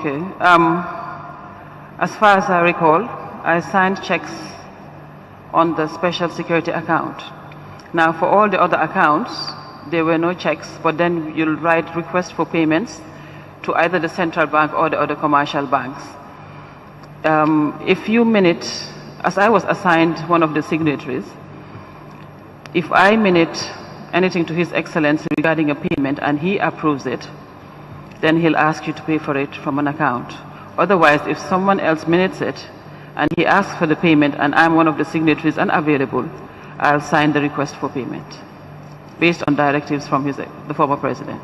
Okay. As far as I recall, I signed checks on the special security account. Now, for all the other accounts, there were no checks, but then you'll write requests for payments to either the central bank or the other commercial banks. If you minute, as I was assigned one of the signatories, if I minute anything to His Excellency regarding a payment and he approves it, then he'll ask you to pay for it from an account. Otherwise, if someone else minutes it and he asks for the payment and I'm one of the signatories and available, I'll sign the request for payment based on directives from the former president.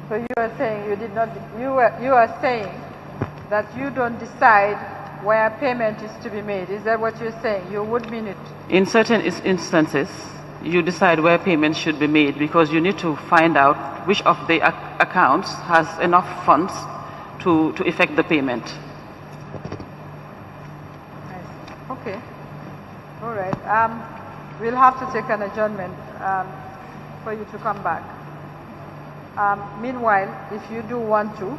So you are saying you did not, you are saying that you don't decide where payment is to be made. Is that what you're saying? You would mean it? In certain instances, you decide where payments should be made because you need to find out which of the accounts has enough funds to effect the payment. Okay. All right. We'll have to take an adjournment for you to come back. Meanwhile, if you do want to,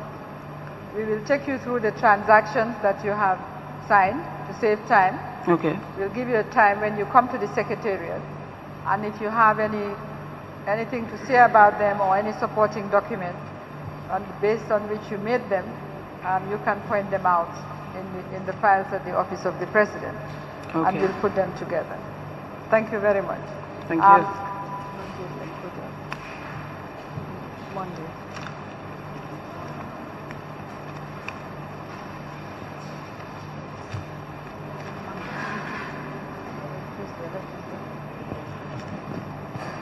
we will take you through the transactions that you have signed to save time. Okay. We'll give you a time when you come to the Secretariat. And if you have anything to say about them or any supporting document based on which you made them, you can point them out in the files at the Office of the President. Okay. And we'll put them together. Thank you very much. Thank you. Monday.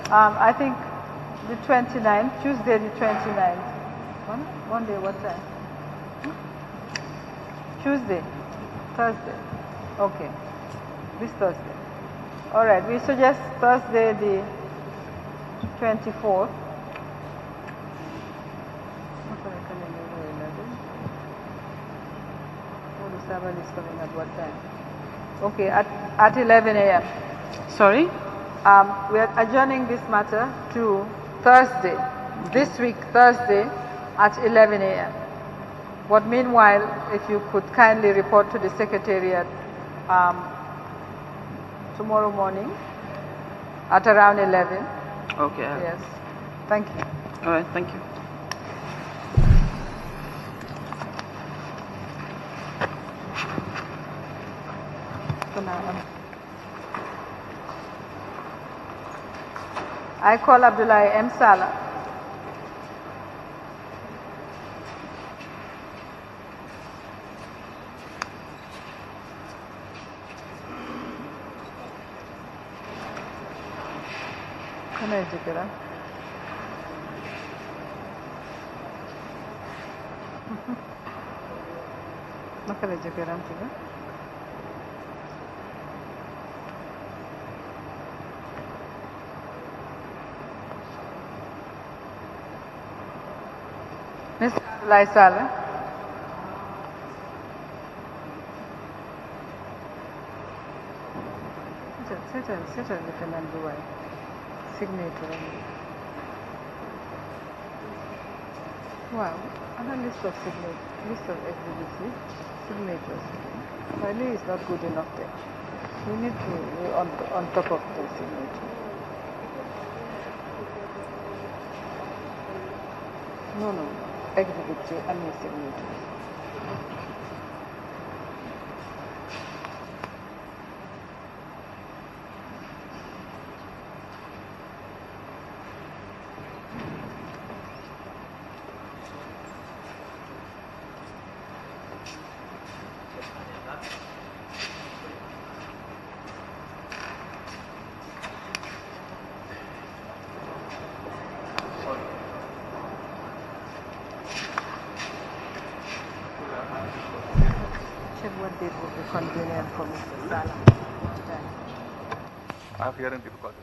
I think the 29th, Tuesday the 29th. Monday, what time? Tuesday, Thursday. Okay, this Thursday. All right, we suggest Thursday the 24th. Oh, the Sabbath is coming at what time? Okay, at 11 a.m. Sorry? We are adjourning this matter to Thursday, this week, Thursday, at 11 a.m. But meanwhile, if you could kindly report to the Secretariat tomorrow morning at around 11. Okay. Yes. Thank you. All right, thank you. So now, I call Abdullah M. Salah. Can I do that? Naka la jëkkëram tudd? Mr. Abdoulaye Saleh. Seetal Lieutenant Duway. Signature. Wow, and a list of exhibits, signatures. Finally, is not good enough there. We need to be on top of the signature. No. Exhibit and signatures. What date would be convenient for Mr. Salah? I have hearing difficulty.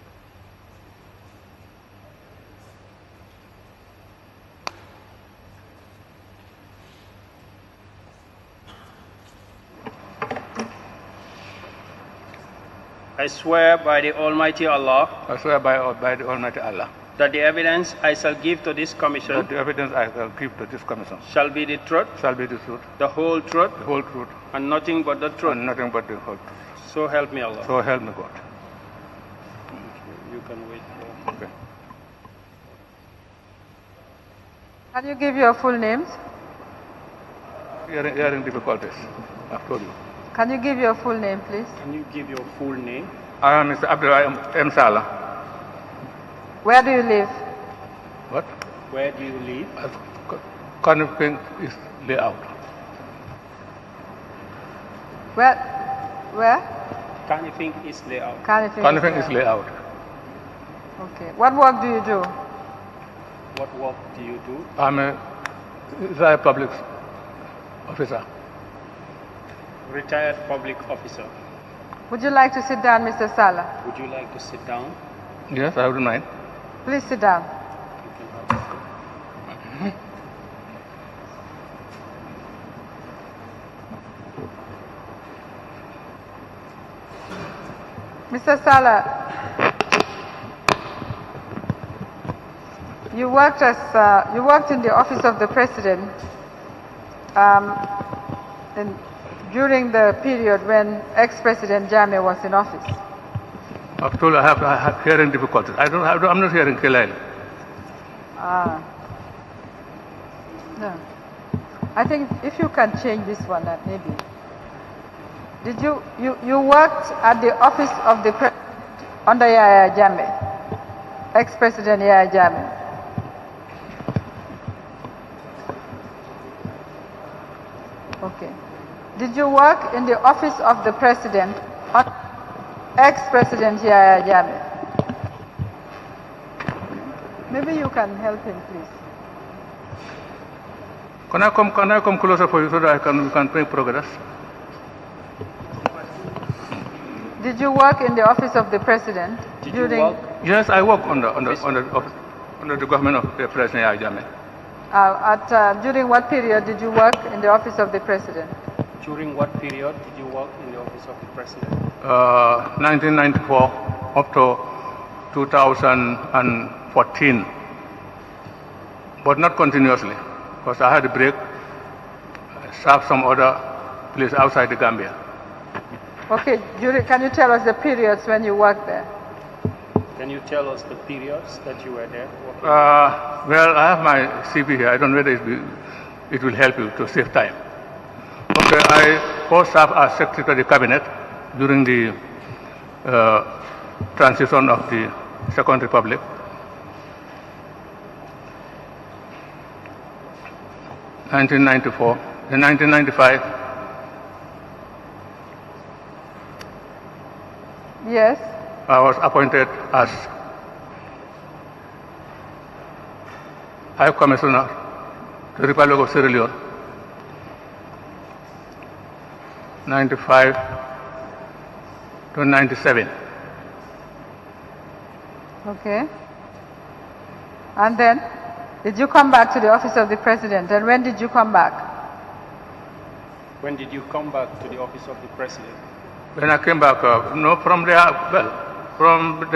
I swear by the Almighty Allah. I swear by the Almighty Allah. that the evidence I shall give to this commission that the evidence I shall give to this commission shall be the truth, shall be the truth, the whole truth, the whole truth, and nothing but the truth. and nothing but the whole truth. So help me Allah. So help me God. You can wait. Okay. Can you give your full names? Hearing difficulties, I've told you. Can you give your full name, please? Can you give your full name? I am Mr. Abdullah M. Salah. Where do you live? What? Where do you live? Convent is layout. Where? Anything is layout. Convent is layout. Okay. What work do you do? What work do you do? I'm a retired public officer. Retired public officer. Would you like to sit down, Mr. Salah? Would you like to sit down? Yes, I wouldn't mind. Please sit down. You can have a seat. Mr. Salah, you worked in the office of the president during the period when ex-president Jammeh was in office. I've told you I have hearing difficulties. I'm not hearing clearly. No. I think if you can change this one, maybe. Did you worked at the office of the president under Yahya Jammeh, ex-president Yahya Jammeh? Okay. Did you work in the office of the president, ex-president Yahya Jammeh? Maybe you can help him, please. Can I come closer for you so that we can make progress? Did you work in the office of the president during? Yes, I work under the government of the President Yahya Jammeh. During what period did you work in the office of the president? During what period did you work in the office of the president? 1994 up to 2014, but not continuously, because I had a break. I served some other place outside the Gambia. Okay, can you tell us the periods when you worked there? Can you tell us the periods that you were there? Well, I have my CV here. I don't know whether it will help you to save time. Okay, I first served as Secretary of the Cabinet during the transition of the Second Republic. In 1995, yes, I was appointed as High Commissioner to the Republic of Sierra Leone. 95 to 97. Okay. And then, did you come back to the office of the president? And when did you come back? When did you come back to the office of the president? When I came back, from there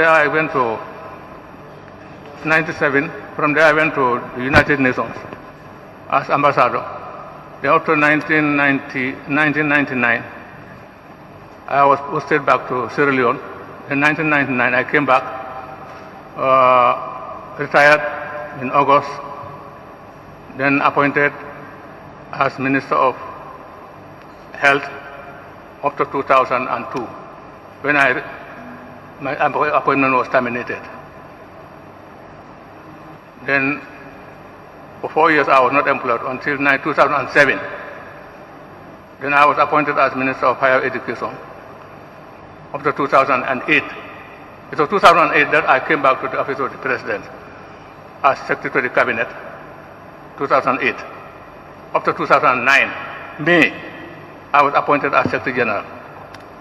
I went to 97. From there I went to the United Nations as ambassador. Then up to 1999, I was posted back to Sierra Leone. In 1999, I came back, retired in August, then appointed as Minister of Health up to 2002, when my appointment was terminated. Then for 4 years I was not employed until 2007. Then I was appointed as Minister of Higher Education up to 2008. It was 2008 that I came back to the office of the President as Secretary of the Cabinet, 2008. Up to 2009, May, I was appointed as Secretary General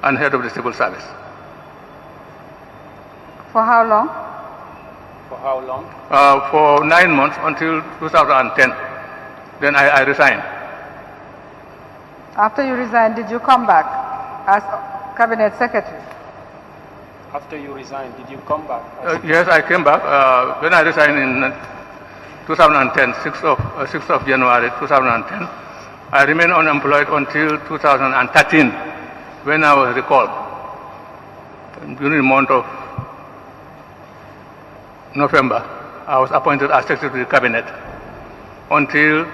and Head of the Civil Service. For how long? For how long? For 9 months until 2010. Then I resigned. After you resigned, did you come back as Cabinet Secretary? After you resigned, did you come back? Yes, I came back. When I resigned in 2010, 6th of January 2010, I remained unemployed until 2013, when I was recalled. During the month of November, I was appointed as Secretary of the Cabinet until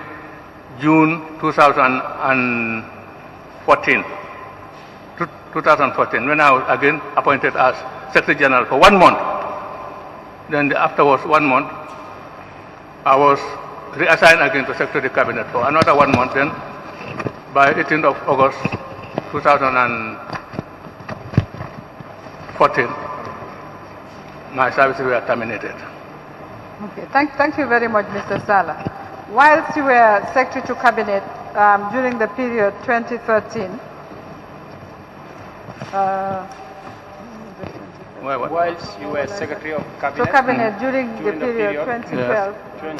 June 2014. 2014, when I was again appointed as Secretary General for 1 month. Then afterwards, 1 month, I was reassigned again to Secretary of the Cabinet for another 1 month. Then, by 18th of August 2014, my services were terminated. Okay, thank you very much, Mr. Sala. Whilst you were Secretary to Cabinet during the period 2013, whilst you were Secretary of Cabinet, during the period 2012, yes.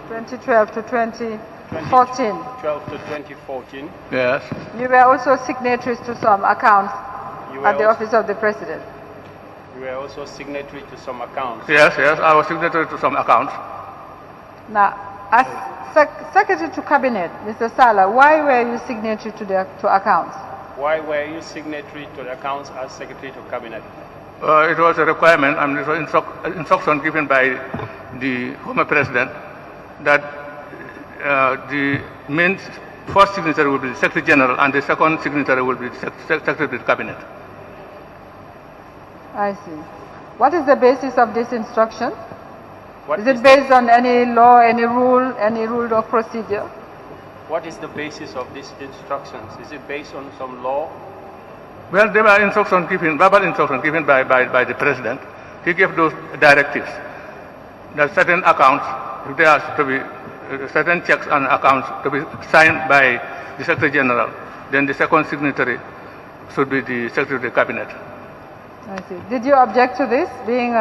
2012 to 2014. 2012 to 2014. Yes. You were also signatories to some accounts at the Office of the President. You were also signatory to some accounts. Yes, I was signatory to some accounts. Now, as Secretary to Cabinet, Mr. Sala, why were you signatory to accounts? Why were you signatory to the accounts as Secretary to Cabinet? It was a requirement, and it was instruction given by the former President that the main first signatory will be the Secretary General and the second signatory will be the Secretary of the Cabinet. I see. What is the basis of this instruction? Is it based on any law, any rule of procedure? What is the basis of these instructions? Is it based on some law? Well, there were instructions given, verbal instructions given by the President. He gave those directives that certain accounts, if there has to be certain checks and accounts to be signed by the Secretary General, then the second signatory should be the Secretary of the Cabinet. I see. Did you object to this, being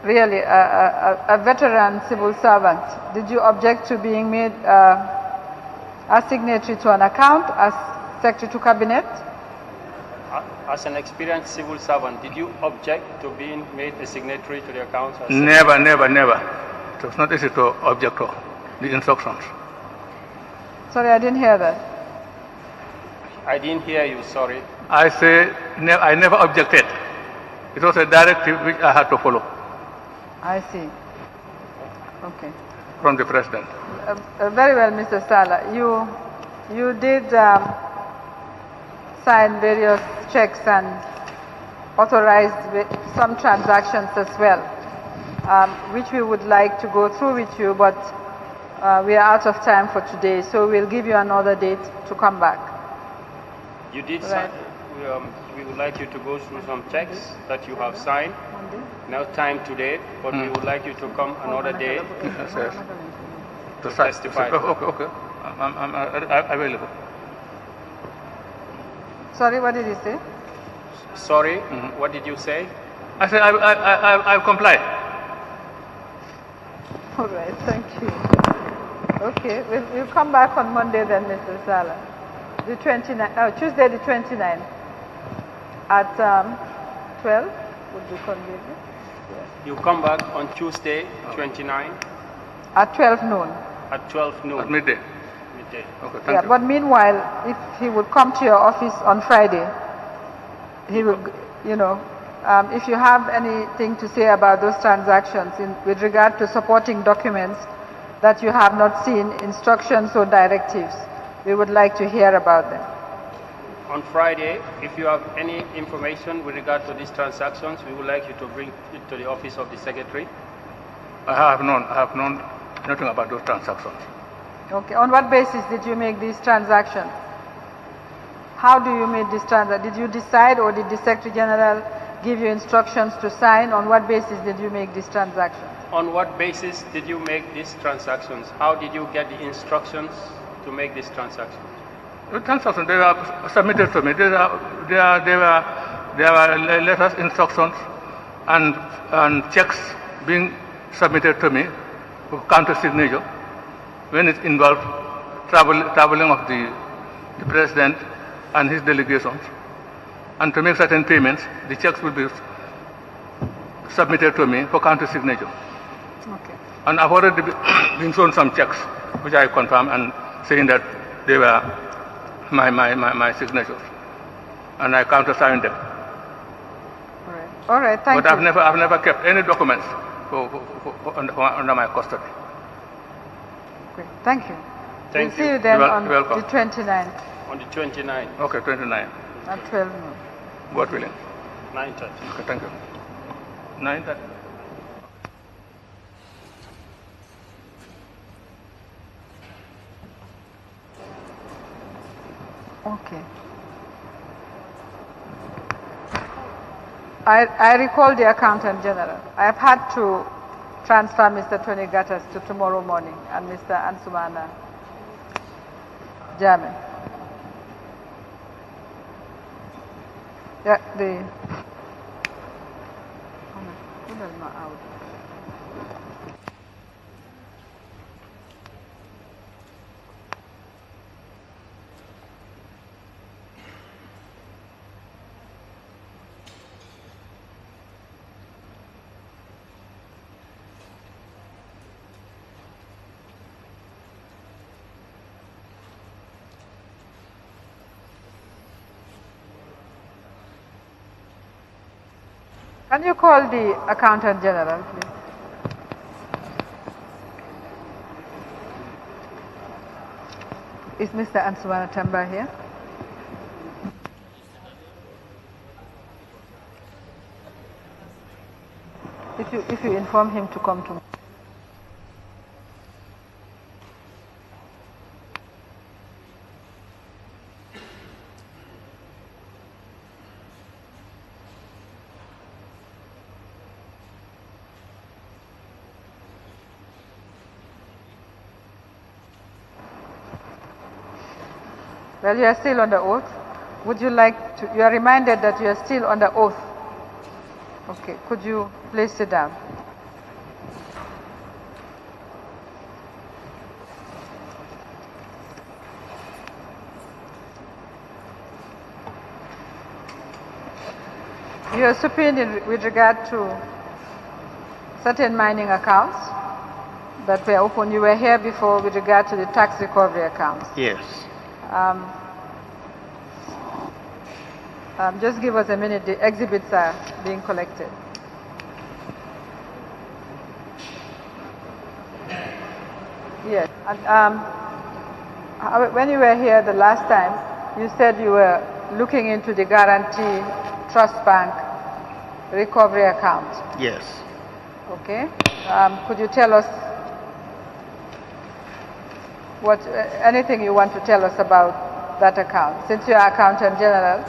really a veteran civil servant? Did you object to being made a signatory to an account as Secretary to Cabinet? As an experienced civil servant, did you object to being made a signatory to the accounts? Never. It was not easy to object to the instructions. Sorry, I didn't hear that. I didn't hear you, sorry. I say I never objected. It was a directive which I had to follow. I see. Okay. From the President. Very well, Mr. Sala. You did sign various checks and authorized some transactions as well, which we would like to go through with you, but we are out of time for today, so we'll give you another date to come back. You did right. sign. We would like you to go through some checks that you have signed. No time today, but we would like you to come another day Yes. to testify. Okay. I'm available. Sorry, what did you say? Sorry, what did you say? I said I'll comply. All right, thank you. Okay, we'll come back on Monday then, Mr. Sala. The 29th, Tuesday the 29th at 12 would be convenient. Yes. You come back on Tuesday, 29 at 12 noon. At 12 noon. At midday. Midday. Okay, thank you. But meanwhile, if he would come to your office on Friday, he will, if you have anything to say about those transactions with regard to supporting documents that you have not seen, instructions or directives, we would like to hear about them. On Friday, if you have any information with regard to these transactions, we would like you to bring it to the office of the Secretary. I have known nothing about those transactions. Okay. On what basis did you make these transactions? How do you make these transactions? Did you decide, or did the Secretary General give you instructions to sign? On what basis did you make these transactions? On what basis did you make these transactions? How did you get the instructions to make these transactions? The transactions, they were submitted to me. There were letters, instructions, and checks being submitted to me for counter signature when it involved traveling of the President and his delegations. and to make certain payments, the checks will be submitted to me for counter signature. Okay. And I've already been shown some checks, which I confirm and saying that they were my signatures, and I countersigned them. All right. Thank you. But I've never kept any documents under my custody. Great. Thank you. Thank we'll see you then on You're welcome. the 29th. On the 29th. Okay, 29. At 12 noon. God willing. 9:30. Okay, thank you. 9:30. Okay. I recall the Accountant General. I have had to transfer Mr. Tony Gattas to tomorrow morning and Mr. Ansumana Jammeh. Yeah, Can you call the Accountant General, please? Is Mr. Ansumana Tamba here? If you inform him to come to me. Well, you are still under oath. Would you like to, you are reminded that you are still under oath. Okay, could you please sit down? You are subpoenaed with regard to certain mining accounts that were open. You were here before with regard to the tax recovery accounts. Yes. Just give us a minute. The exhibits are being collected. Yes. And, when you were here the last time, you said you were looking into the Guarantee Trust Bank recovery account. Yes. Okay. Could you tell us anything you want to tell us about that account? Since you are Accountant General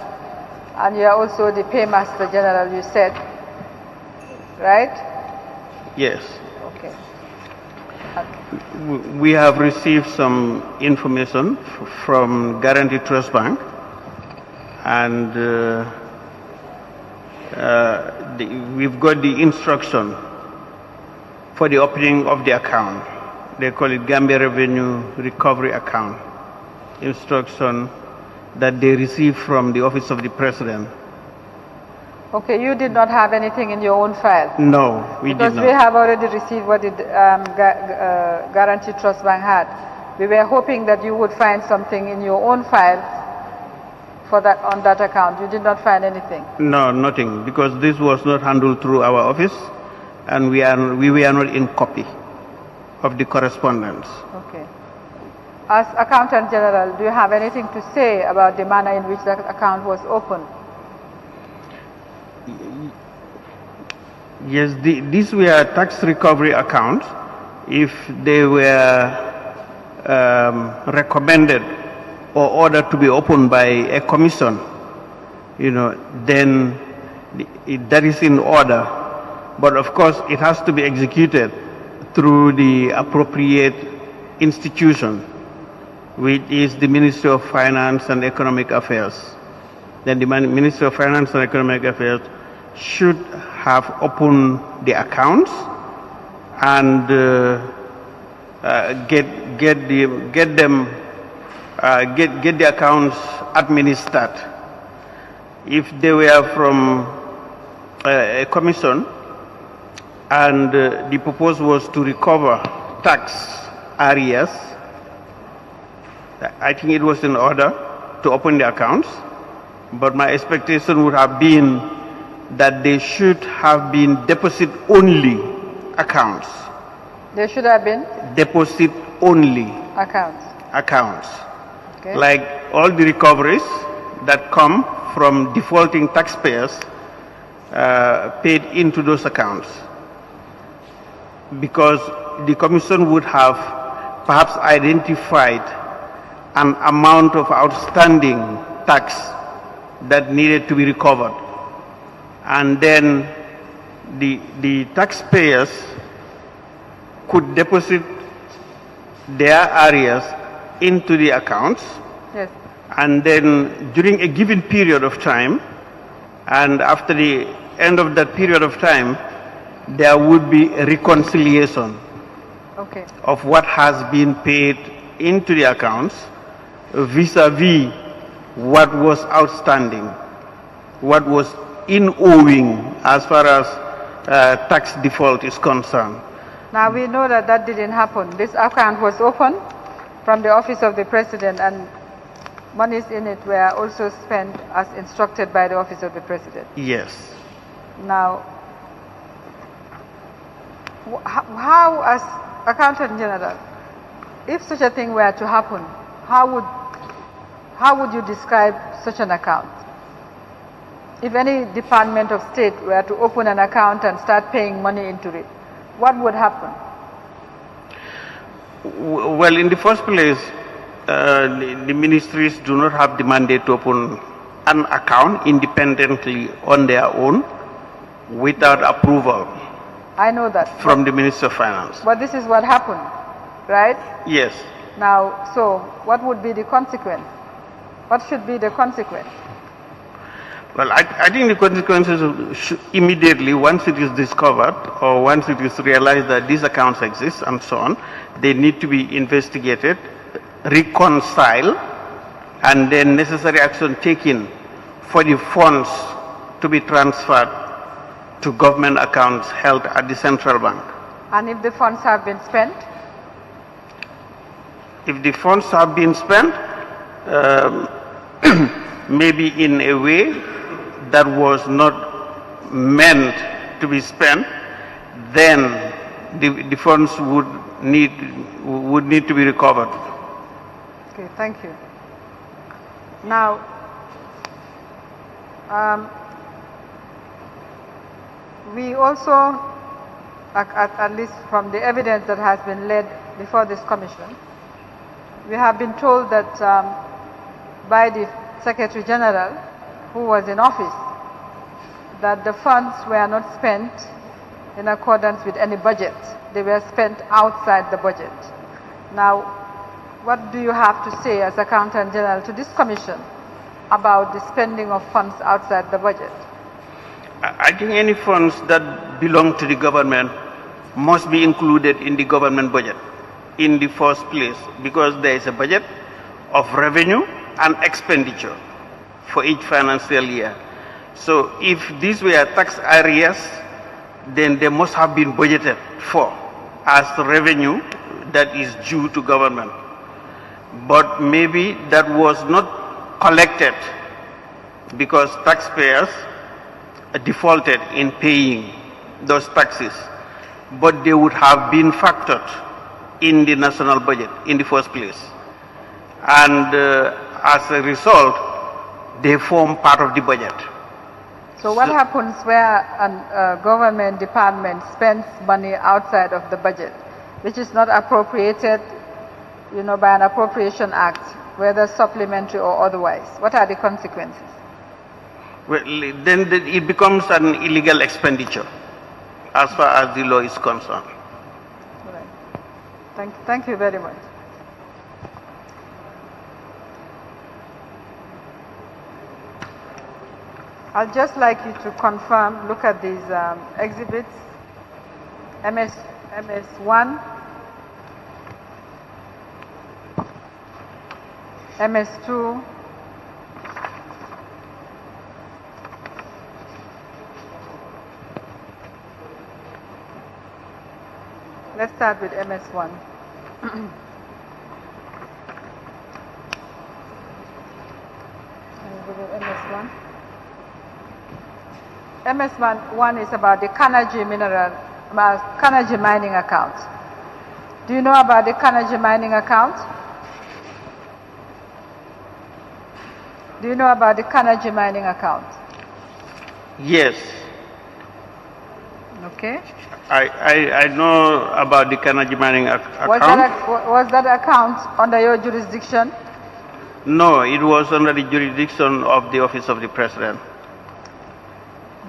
and you are also the Paymaster General, you said, right? Yes. Okay. We have received some information from Guarantee Trust Bank, and we've got the instruction for the opening of the account. They call it Gambia Revenue Recovery Account. Instruction that they received from the Office of the President. Okay, you did not have anything in your own file? No, we did not. Because we have already received what the Guarantee Trust Bank had. We were hoping that you would find something in your own file for that, on that account. You did not find anything? No, nothing, because this was not handled through our office, and we were not in copy of the correspondence. Okay. As Accountant General, do you have anything to say about the manner in which that account was opened? Yes, these were tax recovery accounts. If they were recommended or ordered to be opened by a commission, then that is in order. But of course, it has to be executed through the appropriate institution, which is the Ministry of Finance and Economic Affairs. Then the Ministry of Finance and Economic Affairs should have opened the accounts and get the accounts administered. if they were from a commission and the purpose was to recover tax areas, I think it was in order to open the accounts, but my expectation would have been that they should have been deposit-only accounts. There should have been Deposit-only accounts. Okay. Like all the recoveries that come from defaulting taxpayers paid into those accounts, because the commission would have perhaps identified an amount of outstanding tax that needed to be recovered, and then the taxpayers could deposit their areas into the accounts. Yes. And then during a given period of time, and after the end of that period of time, there would be a reconciliation of what has been paid into the accounts vis-a-vis what was outstanding, what was in owing as far as tax default is concerned. Now we know that that didn't happen. This account was opened from the office of the president, and monies in it were also spent as instructed by the office of the president. Yes. Now, how, as Accountant General, if such a thing were to happen, how would you describe such an account? If any Department of State were to open an account and start paying money into it, what would happen? Well, in the first place, the ministries do not have the mandate to open an account independently on their own without approval. I know that. From the Minister of Finance. But this is what happened, right? Yes. Now, so what would be the consequence? What should be the consequence? Well, I think the consequences should immediately, once it is discovered or once it is realized that these accounts exist and so on, they need to be investigated, reconciled, and then necessary action taken for the funds to be transferred to government accounts held at the central bank. And if the funds have been spent? If the funds have been spent, maybe in a way that was not meant to be spent, then the funds would need to be recovered. Okay, thank you. Now, we also, at least from the evidence that has been led before this commission, we have been told that by the Secretary General, who was in office, that the funds were not spent in accordance with any budget. They were spent outside the budget. Now, what do you have to say as Accountant General to this commission about the spending of funds outside the budget? I think any funds that belong to the government must be included in the government budget in the first place, because there is a budget of revenue and expenditure for each financial year. So if these were tax areas, then they must have been budgeted for as revenue that is due to government. But maybe that was not collected because taxpayers defaulted in paying those taxes, but they would have been factored in the national budget in the first place. And as a result, they form part of the budget. So what happens where a government department spends money outside of the budget, which is not appropriated, by an appropriation act, whether supplementary or otherwise? What are the consequences? Well, then it becomes an illegal expenditure, as far as the law is concerned. All right. Thank you very much. I'd just like you to confirm, look at these exhibits, MS1, MS2, Let's start with MS1. MS1. MS1 is about the Kanaji Kanaji mining account. Do you know about the Kanaji mining account? Do you know about the Kanaji mining account? Yes. Okay. I know about the Kanaji mining account. Was that account under your jurisdiction? No, it was under the jurisdiction of the Office of the President.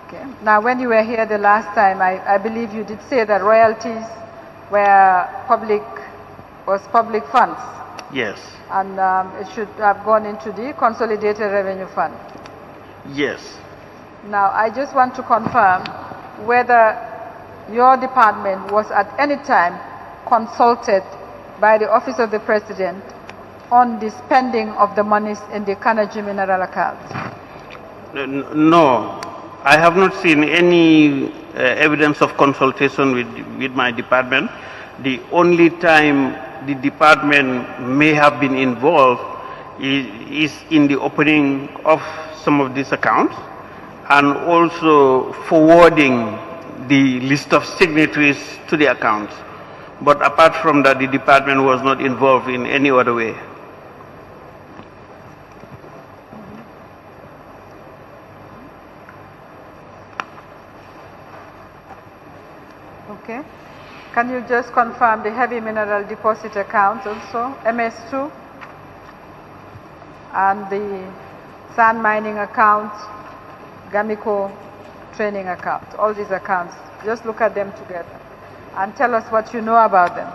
Okay. Now, when you were here the last time, I believe you did say that royalties were public funds. Yes. And it should have gone into the Consolidated Revenue Fund. Yes. Now, I just want to confirm whether your department was at any time consulted by the Office of the President on the spending of the monies in the Kanaji mineral account. No, I have not seen any evidence of consultation with my department. The only time the department may have been involved is in the opening of some of these accounts and also forwarding the list of signatories to the accounts. But apart from that, the department was not involved in any other way. Okay. Can you just confirm the heavy mineral deposit account also, MS2, and the sand mining account, Gamico training account, all these accounts? Just look at them together and tell us what you know about them.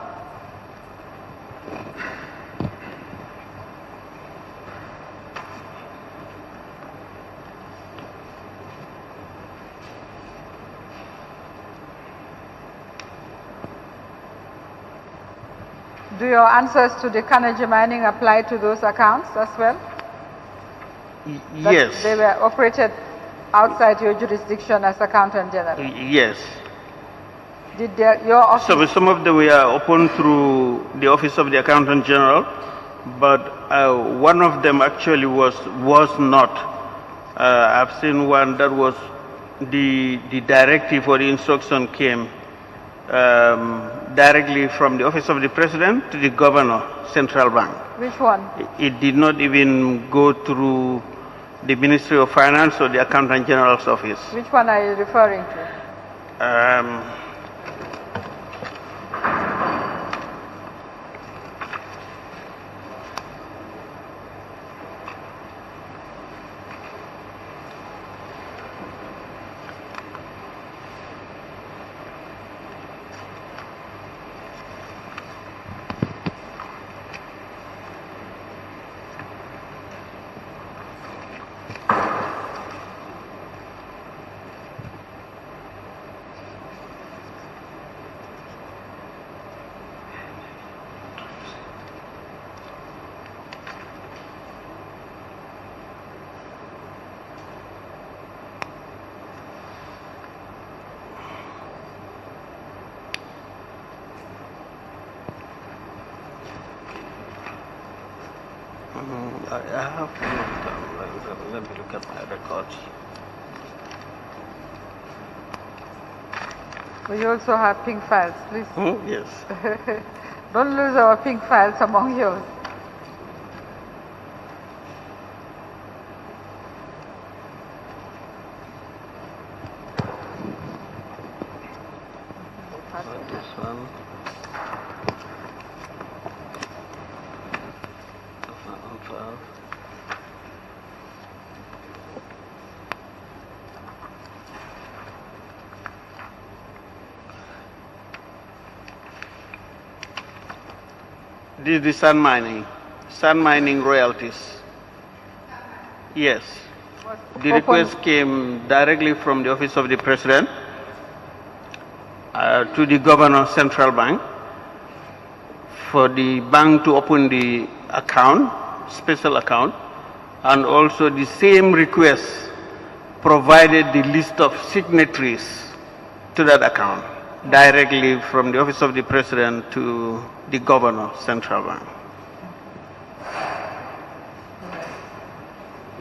Do your answers to the Kanaji mining apply to those accounts as well? Yes. They were operated outside your jurisdiction as Accountant General? Yes. Did your office... Some of them were open through the Office of the Accountant General, but one of them actually was not. I've seen one that was the directive or the instruction came directly from the Office of the President to the Governor, Central Bank. Which one? It did not even go through the Ministry of Finance or the Accountant General's office. Which one are you referring to? I have let me look at my records. We also have pink files, please. Yes. Don't lose our pink files among yours. This one. This is the sand mining royalties. Yes. The request came directly from the Office of the President to the Governor, Central Bank, for the bank to open the account, special account, and also the same request provided the list of signatories to that account. directly from the Office of the President to the Governor, Central Bank.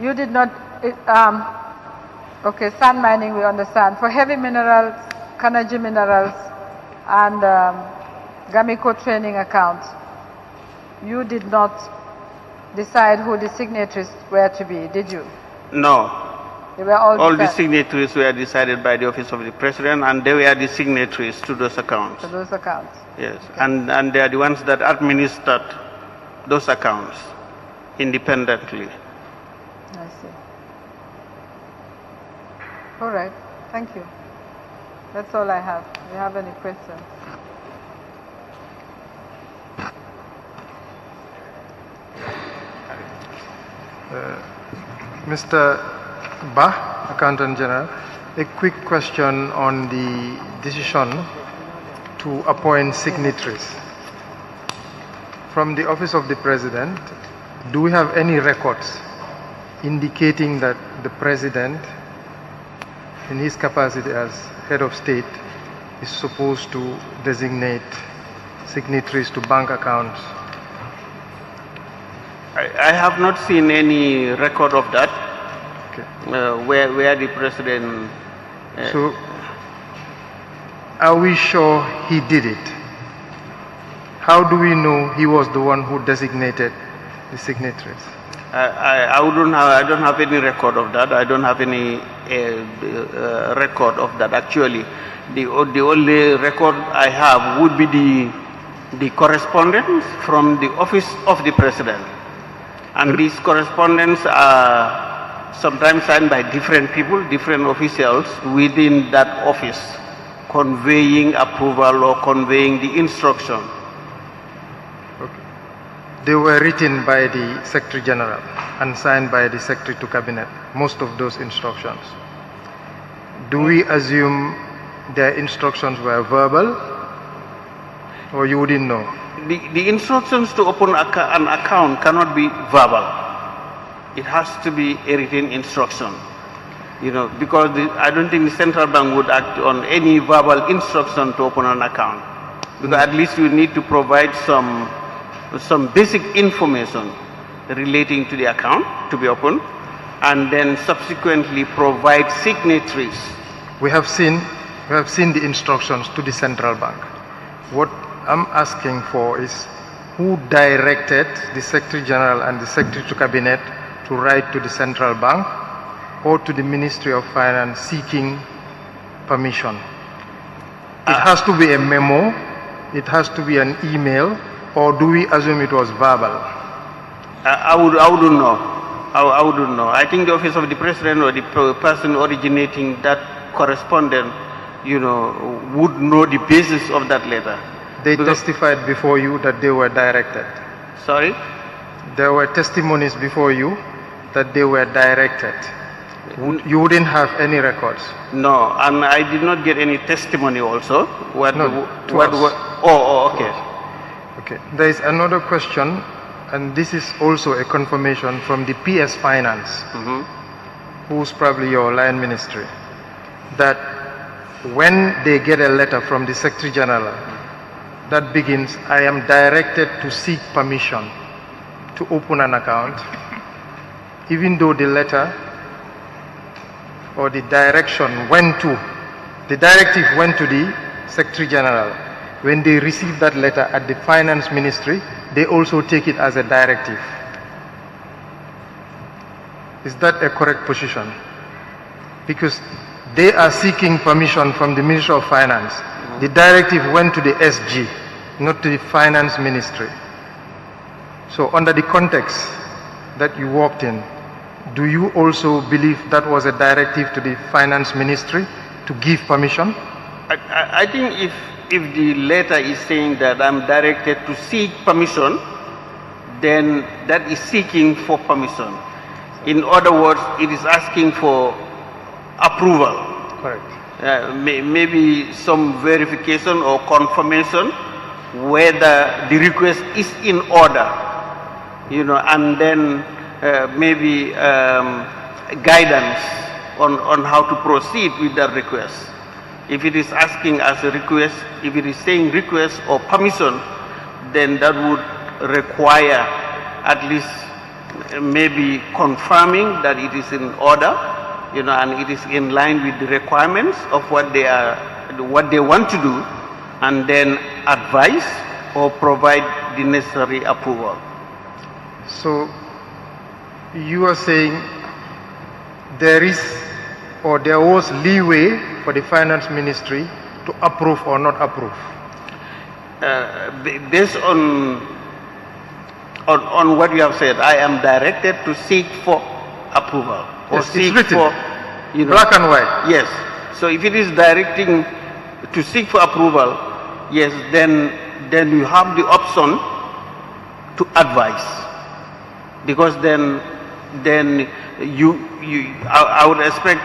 You did not, okay, sand mining we understand. For heavy minerals, Kanaji minerals, and Gamiko training accounts, you did not decide who the signatories were to be, did you? No. They were all the signatories were decided by the Office of the President, and they were the signatories to those accounts. To those accounts. Yes, okay. And they are the ones that administered those accounts independently. I see. All right, thank you. That's all I have. Do you have any questions? Mr. Bah, Accountant General, a quick question on the decision to appoint signatories. From the Office of the President, do we have any records indicating that the President, in his capacity as head of state, is supposed to designate signatories to bank accounts? I have not seen any record of that. Okay. Where the President... So, are we sure he did it? How do we know he was the one who designated the signatories? I don't have any record of that. I don't have any record of that. Actually, the only record I have would be the correspondence from the Office of the President. And these correspondence are sometimes signed by different people, different officials within that office, conveying approval or conveying the instruction. Okay. They were written by the Secretary General and signed by the Secretary to Cabinet, most of those instructions. Do we assume their instructions were verbal, or you wouldn't know? The instructions to open an account cannot be verbal. It has to be a written instruction, because I don't think the central bank would act on any verbal instruction to open an account. Because at least you need to provide some basic information relating to the account to be opened, and then subsequently provide signatories. We have seen the instructions to the central bank. What I'm asking for is who directed the Secretary General and the Secretary to Cabinet to write to the central bank or to the Ministry of Finance seeking permission. It has to be a memo, it has to be an email, or do we assume it was verbal? I wouldn't know. I wouldn't know. I think the Office of the President or the person originating that correspondence, would know the basis of that letter. They testified before you that they were directed. Sorry? There were testimonies before you that they were directed. You wouldn't have any records? No, and I did not get any testimony also. Okay. Okay. There is another question, and this is also a confirmation from the PS Finance, who's probably your line ministry, that when they get a letter from the Secretary General that begins, I am directed to seek permission to open an account, even though the letter or the directive went to the Secretary General. When they receive that letter at the Finance Ministry, they also take it as a directive. Is that a correct position? Because they are seeking permission from the Ministry of Finance. The directive went to the SG, not to the Finance Ministry. So under the context that you walked in, do you also believe that was a directive to the Finance Ministry to give permission? I think if the letter is saying that I'm directed to seek permission, then that is seeking for permission. In other words, it is asking for approval. Correct. Maybe some verification or confirmation whether the request is in order, and then maybe guidance on how to proceed with that request. If it is asking as a request, if it is saying request or permission, then that would require at least maybe confirming that it is in order, and it is in line with the requirements of what they want to do, and then advise or provide the necessary approval. So you are saying there is or there was leeway for the finance ministry to approve or not approve? Based on what you have said, I am directed to seek for approval or Yes, seek it's written. for Black and white. Yes. So if it is directing to seek for approval, yes, then you have the option to advise, because then I would expect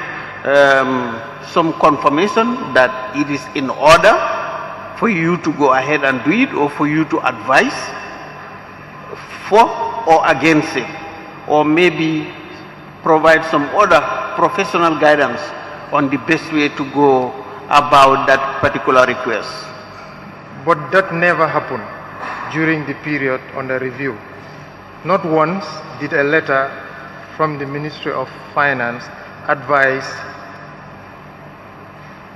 some confirmation that it is in order for you to go ahead and do it, or for you to advise for or against it, or maybe provide some other professional guidance on the best way to go about that particular request. But that never happened during the period under review. Not once did a letter from the Ministry of Finance advise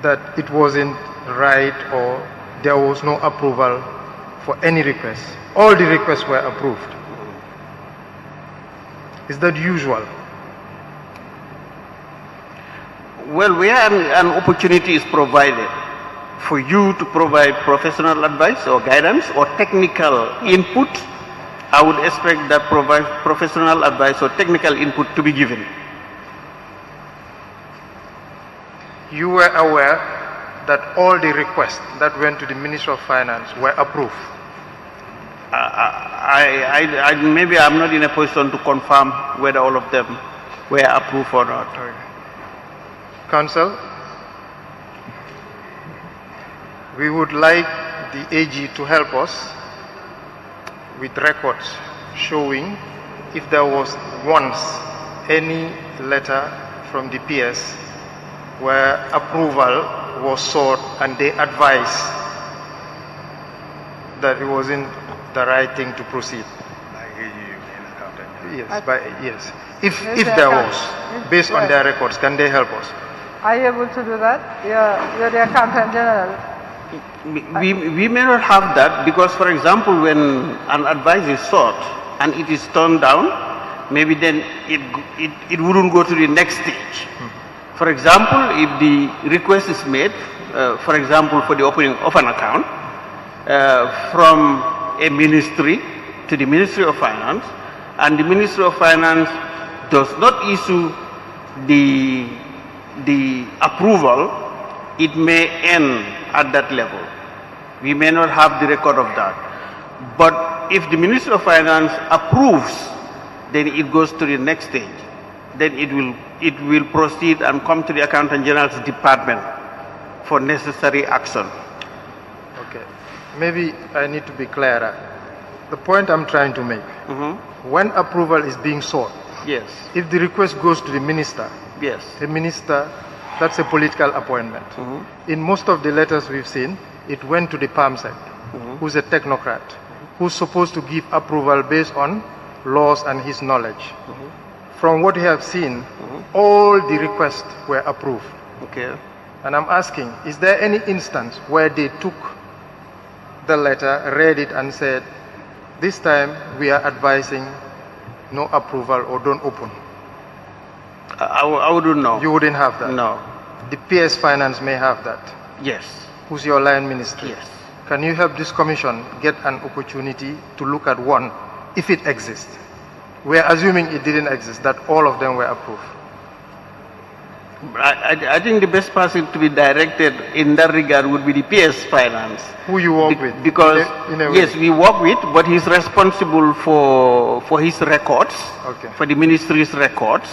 that it wasn't right or there was no approval for any request. All the requests were approved. Is that usual? Well, where an opportunity is provided for you to provide professional advice or guidance or technical input, I would expect that professional advice or technical input to be given. You were aware that all the requests that went to the Ministry of Finance were approved? Maybe I'm not in a position to confirm whether all of them were approved or not. Okay. Council, we would like the AG to help us with records showing if there was once any letter from the PS where approval was sought and they advised that it wasn't the right thing to proceed. Yes. If there was, based on their records, can they help us? Are you able to do that? You're the Accountant General. We may not have that, because, for example, when an advice is sought and it is turned down, maybe then it wouldn't go to the next stage. For example, if the request is made, for example, for the opening of an account from a ministry to the Ministry of Finance, and the Ministry of Finance does not issue the approval, it may end at that level. We may not have the record of that. But if the Ministry of Finance approves, then it goes to the next stage. Then it will proceed and come to the Accountant General's department for necessary action. Okay. Maybe I need to be clearer. The point I'm trying to make, when approval is being sought, yes, if the request goes to the minister, yes, the minister, that's a political appointment. In most of the letters we've seen, it went to the PAMSEC, who's a technocrat, who's supposed to give approval based on laws and his knowledge. From what we have seen, all the requests were approved. Okay. And I'm asking, is there any instance where they took the letter, read it, and said, this time we are advising no approval or don't open? I wouldn't know. You wouldn't have that? No. The PS Finance may have that? Yes. Who's your line ministry? Yes. Can you help this commission get an opportunity to look at one, if it exists? We're assuming it didn't exist, that all of them were approved. I think the best person to be directed in that regard would be the PS Finance. Who you work with? Because, yes, we work with, but he's responsible for his records, for the ministry's records,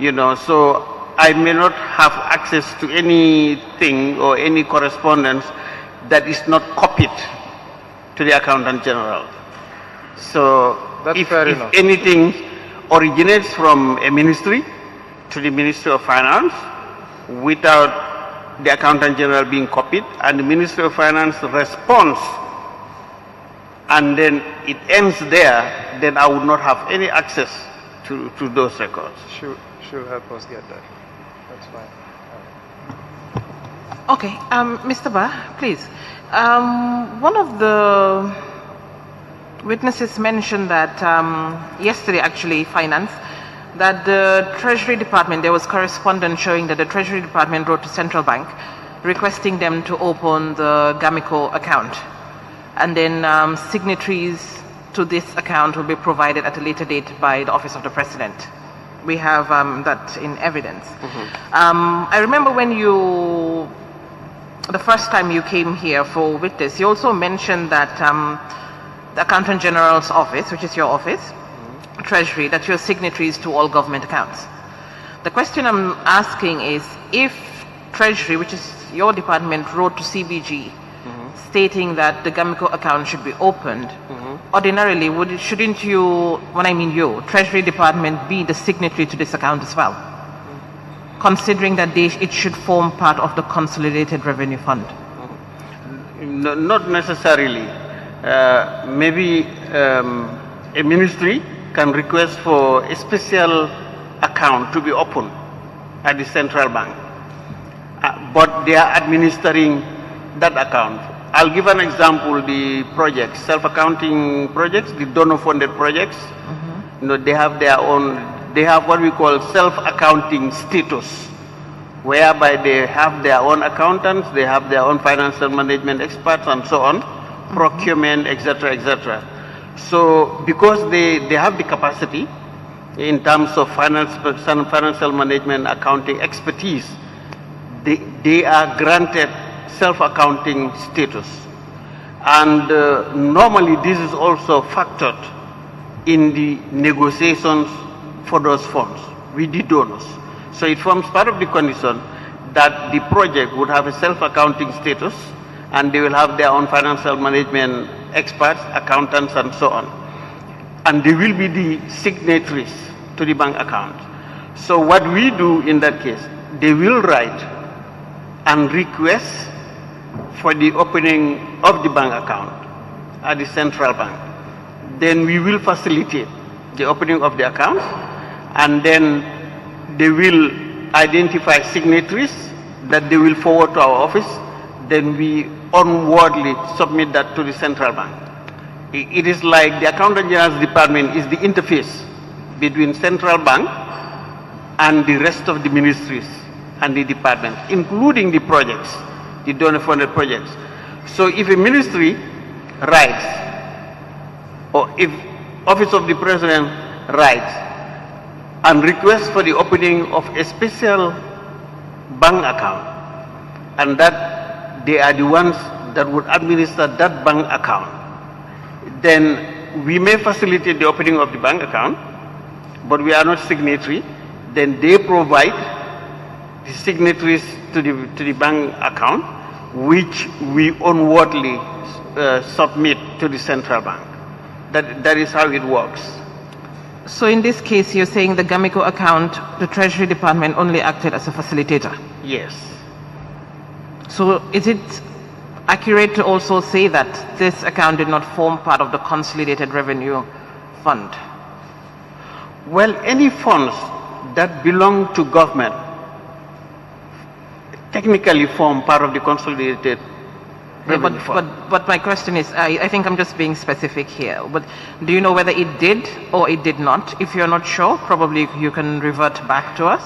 so I may not have access to anything or any correspondence that is not copied to the Accountant General. So if anything originates from a ministry to the Ministry of Finance without the Accountant General being copied, and the Ministry of Finance responds, and then it ends there, then I would not have any access to those records. She'll help us get that. That's fine. Okay, Mr. Ba, please. One of the witnesses mentioned that yesterday, actually, Finance, that the Treasury Department, there was correspondence showing that the Treasury Department wrote to Central Bank requesting them to open the Gamico account. And then signatories to this account will be provided at a later date by the Office of the President. We have that in evidence. I remember when the first time you came here for witness, you also mentioned that the Accountant General's office, which is your office, Treasury, that you're signatories to all government accounts. The question I'm asking is, if Treasury, which is your department, wrote to CBG stating that the Gamico account should be opened, ordinarily, shouldn't you, when I mean you, Treasury Department, be the signatory to this account as well? Considering that it should form part of the Consolidated Revenue Fund? No, not necessarily. Maybe a ministry can request for a special account to be opened at the central bank, but they are administering that account. I'll give an example: the projects, self-accounting projects, the donor-funded projects. They have their own. They have what we call self-accounting status, whereby they have their own accountants, they have their own financial management experts, and so on, procurement, etc., etc. So, because they have the capacity in terms of financial management, accounting expertise, they are granted self-accounting status. And normally this is also factored in the negotiations for those funds with the donors. So it forms part of the condition that the project would have a self-accounting status, and they will have their own financial management experts, accountants, and so on. And they will be the signatories to the bank account. So what we do in that case, they will write and request for the opening of the bank account at the central bank. Then we will facilitate the opening of the account, and then they will identify signatories that they will forward to our office. Then we onwardly submit that to the central bank. It is like the Accountant General's department is the interface between central bank and the rest of the ministries and the department, including the projects, the donor-funded projects. So if a ministry writes, or if Office of the President writes and requests for the opening of a special bank account, and that they are the ones that would administer that bank account, then we may facilitate the opening of the bank account, but we are not signatory. Then they provide the signatories to the bank account, which we onwardly submit to the central bank. That is how it works. So in this case, you're saying the Gamico account, the Treasury Department only acted as a facilitator? Yes. So is it accurate to also say that this account did not form part of the Consolidated Revenue Fund? Well, any funds that belong to government technically form part of the Consolidated Revenue Fund. But my question is, I think I'm just being specific here, but do you know whether it did or it did not? If you're not sure, probably you can revert back to us.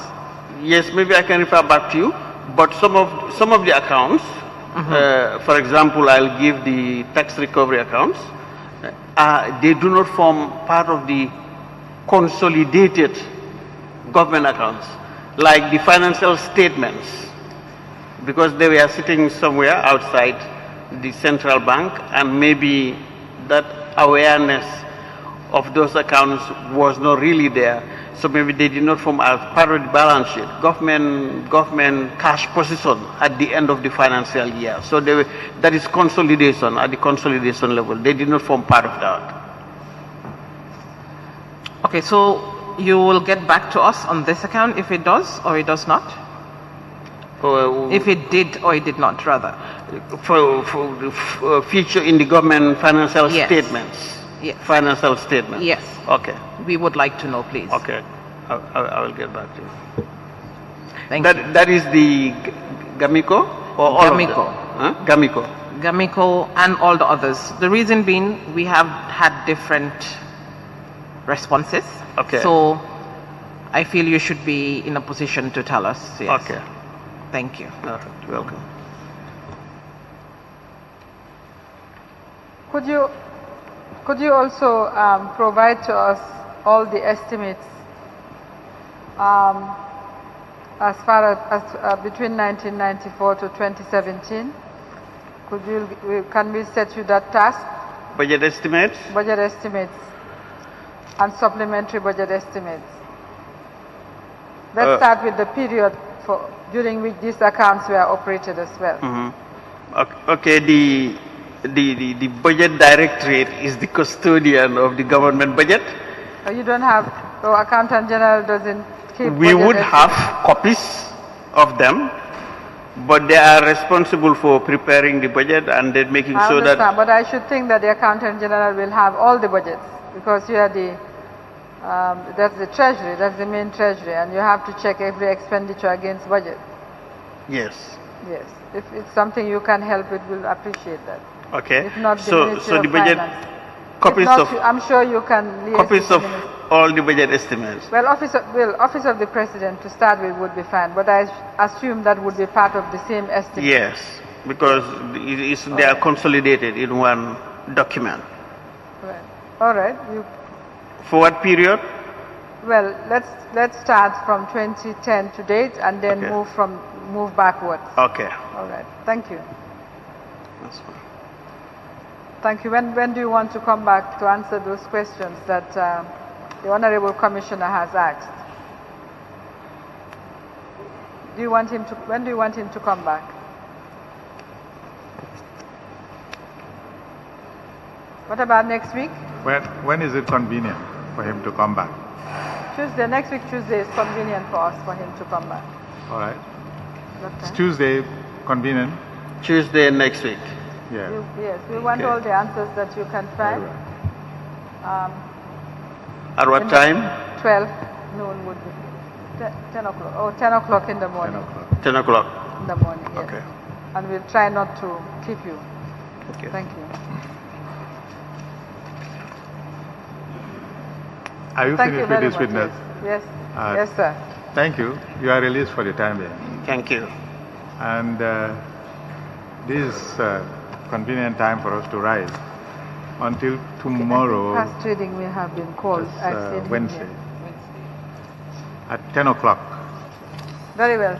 Yes, maybe I can refer back to you, but some of the accounts, for example, I'll give the tax recovery accounts, they do not form part of the consolidated government accounts, like the financial statements, because they were sitting somewhere outside the central bank, and maybe that awareness of those accounts was not really there. So maybe they did not form as part of the balance sheet, government cash position at the end of the financial year. So that is consolidation at the consolidation level. They did not form part of that. Okay, so you will get back to us on this account if it does or it does not? If it did or it did not, rather. For future in the government financial Yes. statements. Yes. Financial statements. Yes. Okay. We would like to know, please. Okay. I will get back to you. Thank you. That is the Gamico or all Gamico. of them? Huh? Gamico. Gamico and all the others. The reason being, we have had different responses. Okay. So I feel you should be in a position to tell us. Yes. Okay. Thank you. All right. Welcome. Could you also provide to us all the estimates as far as between 1994 to 2017? Can we set you that task? Budget estimates? Budget estimates and supplementary budget estimates. Let's start with the period during which these accounts were operated as well. Okay, the budget directorate is the custodian of the government budget. You don't have, the accountant general doesn't keep. We would have copies of them, but they are responsible for preparing the budget and then making sure that. But I should think that the accountant general will have all the budgets, because you are the that's the treasury, that's the main treasury, and you have to check every expenditure against budget. Yes. Yes. If it's something you can help with, we'll appreciate that. Okay. If not, the so Ministry of the budget Finance. copies If not, of I'm sure you can liaise copies with of the Ministry. all the budget estimates. Well, office of the president to start with would be fine, but I assume that would be part of the same estimate. Yes, because they are consolidated in one document. Right. All right. For what period? Well, let's start from 2010 to date, and then Okay. move backwards. Okay. All right. Thank you. That's fine. Thank you. When do you want to come back to answer those questions that the Honorable Commissioner has asked? When do you want him to come back? What about next week? When is it convenient for him to come back? Tuesday. Next week, Tuesday is convenient for us for him to come back. All right. What Is time? Tuesday convenient? Tuesday next week. Yeah. Yes, we want all the answers that you can find. At what In the- time? 12 noon would be 10 o'clock. Oh, 10 o'clock in the 10 morning. o'clock. 10 o'clock. In the morning, yes. Okay. And we'll try not to keep you. Okay. Thank you. Are you Thank you finished with very this much. witness? Yes. Uh, Yes, sir. Thank you. You are released for the time being. Thank you. And this is convenient time for us to rise until tomorrow, Past trading may have been called. It's, I've seen him Wednesday. here. at 10 o'clock. Very well.